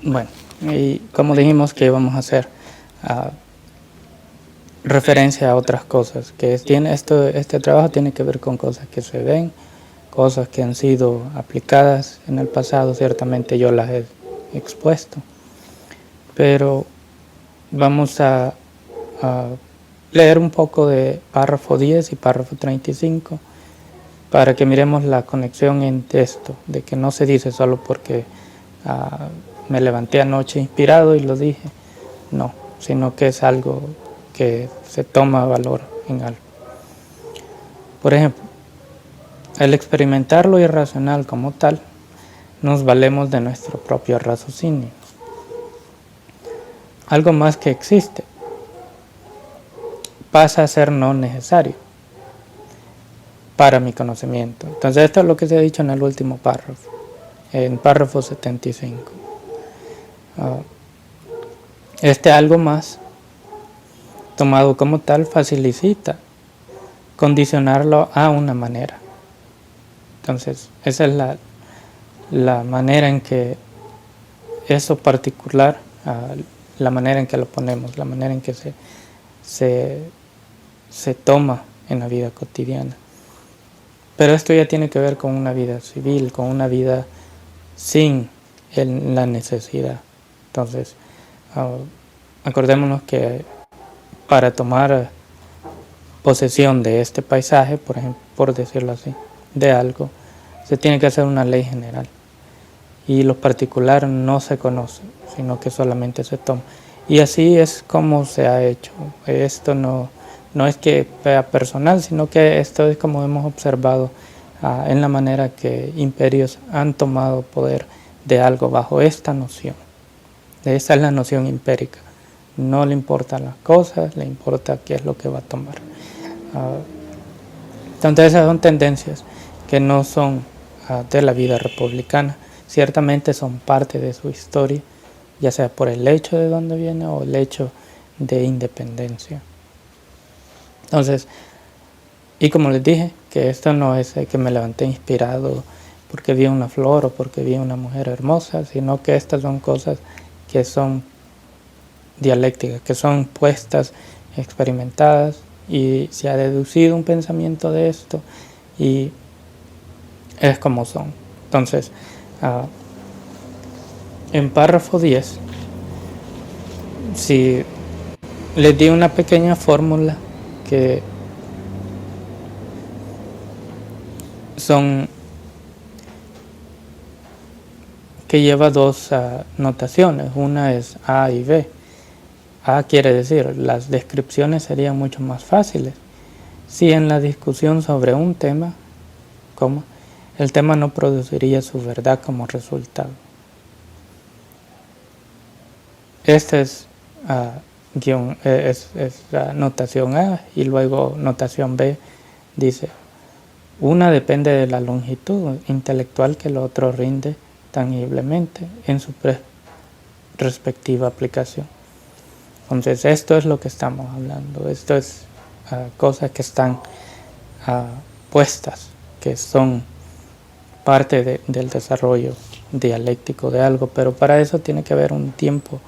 Bueno, y como dijimos que íbamos a hacer referencia a otras cosas, que este trabajo tiene que ver con cosas que se ven, cosas que han sido aplicadas en el pasado, ciertamente yo las he expuesto, pero vamos a leer un poco de párrafo 10 y párrafo 35 para que miremos la conexión entre esto, de que no se dice solo porque me levanté anoche inspirado y lo dije, no, sino que es algo que se toma valor en algo. Por ejemplo, al experimentar lo irracional como tal, nos valemos de nuestro propio raciocinio. Algo más que existe pasa a ser no necesario para mi conocimiento. Entonces esto es lo que se ha dicho en el último párrafo, en párrafo 75. Este algo más, tomado como tal, facilita condicionarlo a una manera. Entonces esa es la manera en que eso particular, la manera en que lo ponemos, la manera en que se toma en la vida cotidiana. Pero esto ya tiene que ver con una vida civil, con una vida sin la necesidad. Entonces, acordémonos que para tomar posesión de este paisaje, por ejemplo, por decirlo así, de algo, se tiene que hacer una ley general. Y lo particular no se conoce, sino que solamente se toma. Y así es como se ha hecho. Esto no es que sea personal, sino que esto es como hemos observado en la manera que imperios han tomado poder de algo bajo esta noción. Esa es la noción impérica. No le importan las cosas, le importa qué es lo que va a tomar. Entonces esas son tendencias que no son de la vida republicana. Ciertamente son parte de su historia, ya sea por el hecho de dónde viene o el hecho de independencia. Entonces, y como les dije, que esto no es que me levanté inspirado porque vi una flor o porque vi una mujer hermosa, sino que estas son cosas que son dialécticas, que son puestas, experimentadas, y se ha deducido un pensamiento de esto y es como son. Entonces, en párrafo 10, si les di una pequeña fórmula que lleva dos notaciones, una es A y B. A quiere decir, las descripciones serían mucho más fáciles si en la discusión sobre un tema, el tema no produciría su verdad como resultado. Esta es la notación A, y luego notación B dice: una depende de la longitud intelectual que el otro rinde tangiblemente en su respectiva aplicación. Entonces esto es lo que estamos hablando, esto es cosas que están puestas, que son parte del desarrollo dialéctico de algo, pero para eso tiene que haber un tiempo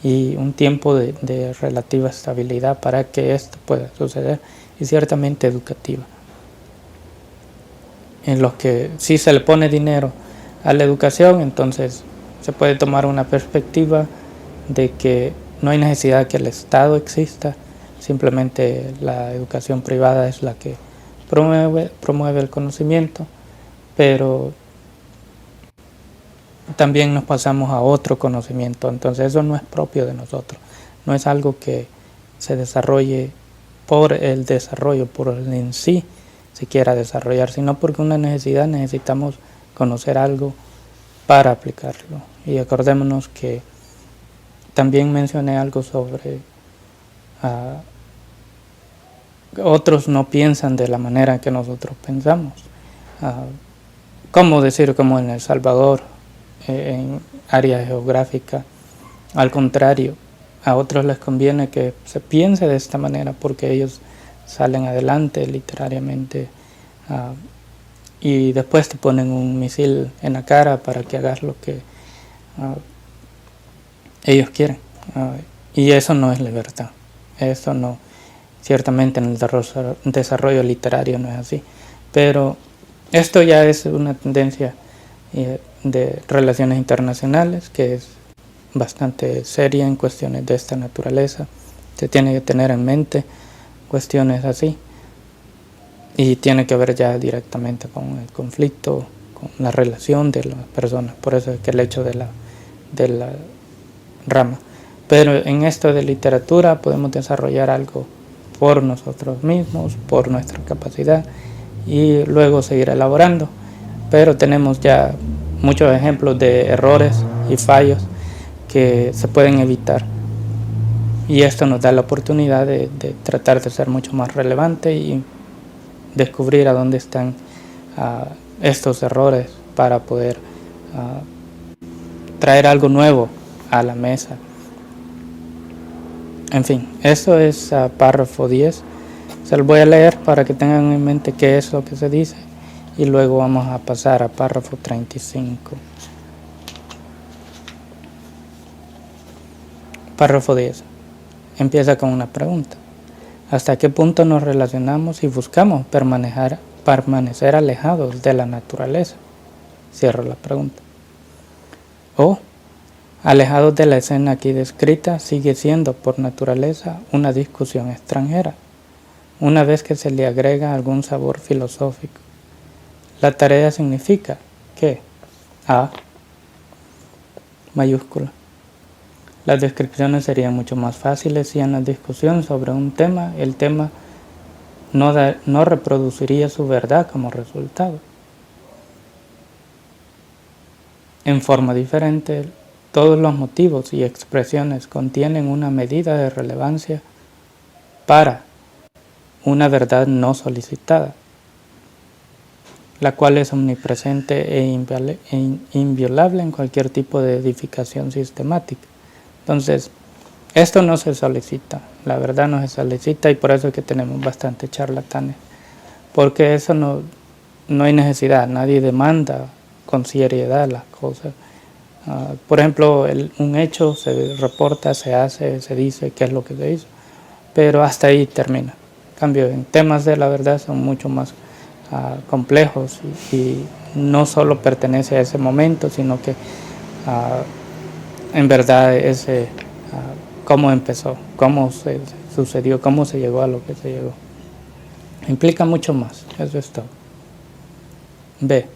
y un tiempo de relativa estabilidad para que esto pueda suceder, y ciertamente educativa, en los que si se le pone dinero a la educación, entonces se puede tomar una perspectiva de que no hay necesidad de que el Estado exista, simplemente la educación privada es la que promueve el conocimiento, pero también nos pasamos a otro conocimiento, entonces eso no es propio de nosotros, no es algo que se desarrolle por el desarrollo, por el en sí se quiera desarrollar, sino porque una necesidad, necesitamos conocer algo para aplicarlo. Y acordémonos que también mencioné algo sobre otros no piensan de la manera que nosotros pensamos. ¿Cómo decir? Como en El Salvador, en área geográfica, al contrario, a otros les conviene que se piense de esta manera porque ellos salen adelante literariamente, y después te ponen un misil en la cara para que hagas lo que ellos quieren. Y eso no es libertad. Eso no, ciertamente en el desarrollo literario no es así. Pero esto ya es una tendencia de relaciones internacionales que es bastante seria en cuestiones de esta naturaleza. Se tiene que tener en mente cuestiones así y tiene que ver ya directamente con el conflicto, con la relación de las personas. Por eso es que el hecho de la rama. Pero en esto de literatura podemos desarrollar algo por nosotros mismos, por nuestra capacidad y luego seguir elaborando. Pero tenemos ya muchos ejemplos de errores y fallos que se pueden evitar. Y esto nos da la oportunidad de tratar de ser mucho más relevante y descubrir a dónde están estos errores para poder traer algo nuevo a la mesa. En fin, eso es párrafo 10. Se los voy a leer para que tengan en mente qué es lo que se dice y luego vamos a pasar a párrafo 35. Párrafo 10. Empieza con una pregunta. ¿Hasta qué punto nos relacionamos y buscamos permanecer alejados de la naturaleza? Cierro la pregunta. O, alejados de la escena aquí descrita, sigue siendo por naturaleza una discusión extranjera, una vez que se le agrega algún sabor filosófico. La tarea significa que A mayúscula. Las descripciones serían mucho más fáciles si en la discusión sobre un tema el tema no reproduciría su verdad como resultado. En forma diferente, todos los motivos y expresiones contienen una medida de relevancia para una verdad no solicitada, la cual es omnipresente e inviolable en cualquier tipo de edificación sistemática. Entonces, esto no se solicita, la verdad no se solicita y por eso es que tenemos bastantes charlatanes, porque eso no hay necesidad, nadie demanda con seriedad las cosas. Por ejemplo, un hecho se reporta, se hace, se dice qué es lo que se hizo, pero hasta ahí termina. En cambio, en temas de la verdad son mucho más complejos y no solo pertenece a ese momento, sino que en verdad ese cómo empezó, cómo se sucedió, cómo se llegó a lo que se llegó. Implica mucho más, eso es todo. B.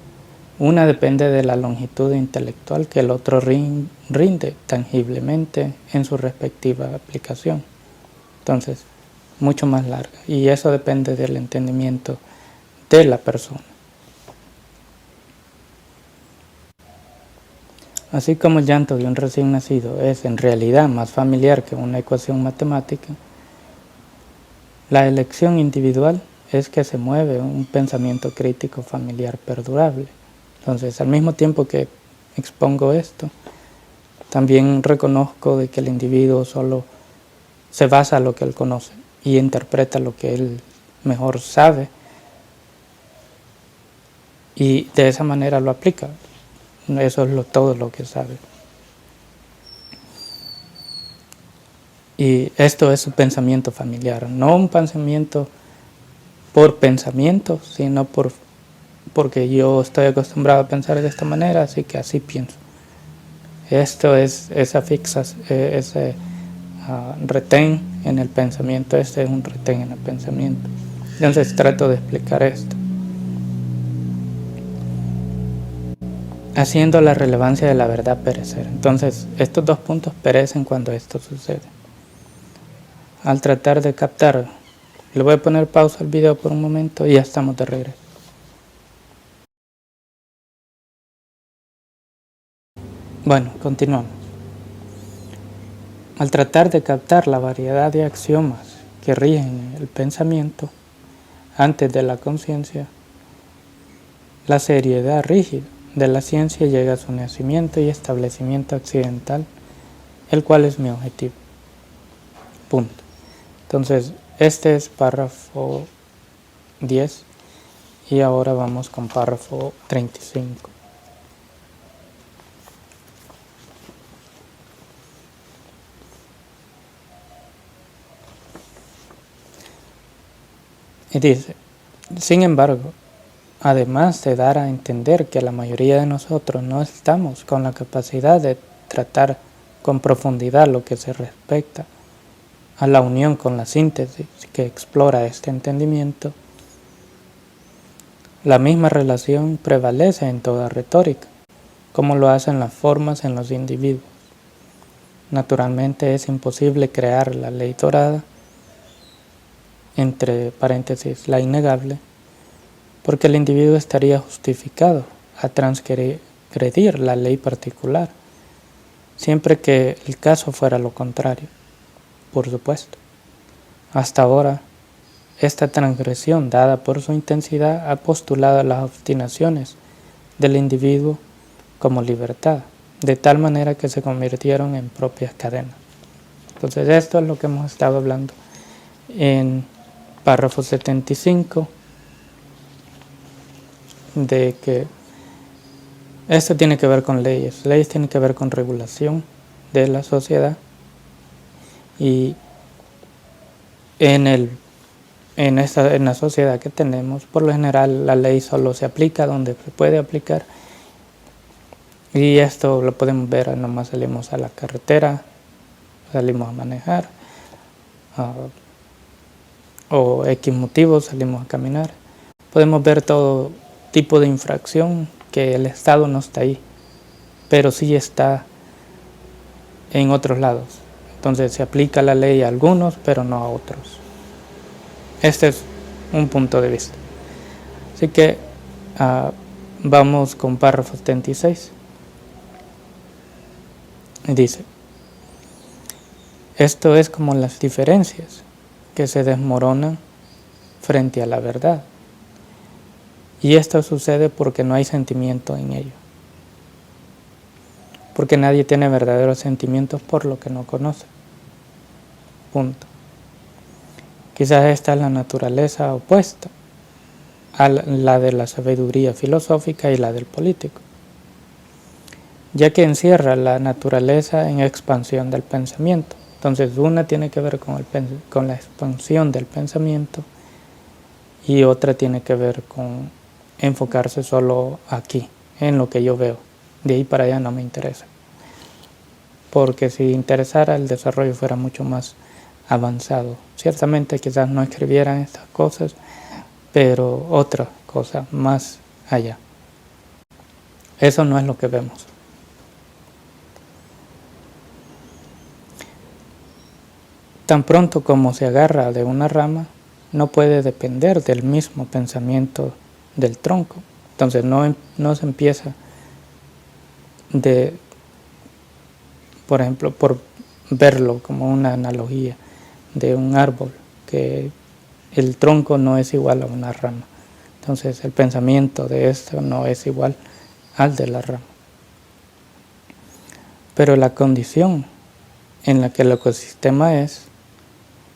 Una depende de la longitud intelectual que el otro rinde tangiblemente en su respectiva aplicación. Entonces, mucho más larga. Y eso depende del entendimiento de la persona. Así como el llanto de un recién nacido es en realidad más familiar que una ecuación matemática, la elección individual es que se mueve un pensamiento crítico familiar perdurable. Entonces, al mismo tiempo que expongo esto, también reconozco de que el individuo solo se basa en lo que él conoce y interpreta lo que él mejor sabe y de esa manera lo aplica. Eso es todo lo que sabe. Y esto es un pensamiento familiar, no un pensamiento por pensamiento, sino porque yo estoy acostumbrado a pensar de esta manera, así que así pienso. Esto es esa ese retén en el pensamiento, este es un retén en el pensamiento. Entonces trato de explicar esto. Haciendo la relevancia de la verdad perecer. Entonces, estos dos puntos perecen cuando esto sucede. Al tratar de captar, le voy a poner pausa al video por un momento y ya estamos de regreso. Bueno, continuamos. Al tratar de captar la variedad de axiomas que rigen el pensamiento antes de la conciencia, la seriedad rígida de la ciencia llega a su nacimiento y establecimiento accidental, el cual es mi objetivo. Punto. Entonces, este es párrafo 10 y ahora vamos con párrafo 35. Y dice, sin embargo, además de dar a entender que la mayoría de nosotros no estamos con la capacidad de tratar con profundidad lo que se respecta a la unión con la síntesis que explora este entendimiento, la misma relación prevalece en toda retórica, como lo hacen las formas en los individuos. Naturalmente es imposible crear la ley dorada, entre paréntesis, la innegable, porque el individuo estaría justificado a transgredir la ley particular, siempre que el caso fuera lo contrario, por supuesto. Hasta ahora, esta transgresión, dada por su intensidad, ha postulado las obstinaciones del individuo como libertad, de tal manera que se convirtieron en propias cadenas. Entonces esto es lo que hemos estado hablando en párrafo 75, de que esto tiene que ver con leyes tienen que ver con regulación de la sociedad, y en la sociedad que tenemos, por lo general la ley solo se aplica donde se puede aplicar, y esto lo podemos ver, nomás salimos a la carretera, salimos a manejar, o X motivos salimos a caminar, podemos ver todo tipo de infracción que el Estado no está ahí, pero sí está en otros lados. Entonces se aplica la ley a algunos, pero no a otros. Este es un punto de vista. Así que vamos con párrafo 76. Dice, esto es como las diferencias que se desmoronan frente a la verdad. Y esto sucede porque no hay sentimiento en ello. Porque nadie tiene verdaderos sentimientos por lo que no conoce. Punto. Quizás esta es la naturaleza opuesta a la de la sabiduría filosófica y la del político, ya que encierra la naturaleza en expansión del pensamiento. Entonces una tiene que ver con la expansión del pensamiento y otra tiene que ver con enfocarse solo aquí, en lo que yo veo. De ahí para allá no me interesa. Porque si interesara, el desarrollo fuera mucho más avanzado. Ciertamente quizás no escribieran estas cosas, pero otra cosa más allá. Eso no es lo que vemos. Tan pronto como se agarra de una rama, no puede depender del mismo pensamiento del tronco. Entonces no se empieza por ejemplo, por verlo como una analogía de un árbol, que el tronco no es igual a una rama. Entonces el pensamiento de esto no es igual al de la rama. Pero la condición en la que el ecosistema es,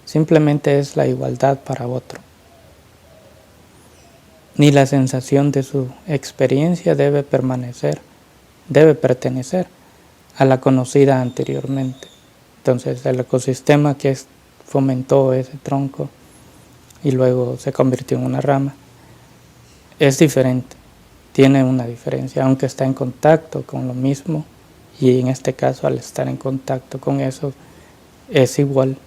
simplemente es la igualdad para otro. Ni la sensación de su experiencia debe pertenecer a la conocida anteriormente. Entonces el ecosistema que fomentó ese tronco y luego se convirtió en una rama es diferente, tiene una diferencia, aunque está en contacto con lo mismo, y en este caso al estar en contacto con eso es igual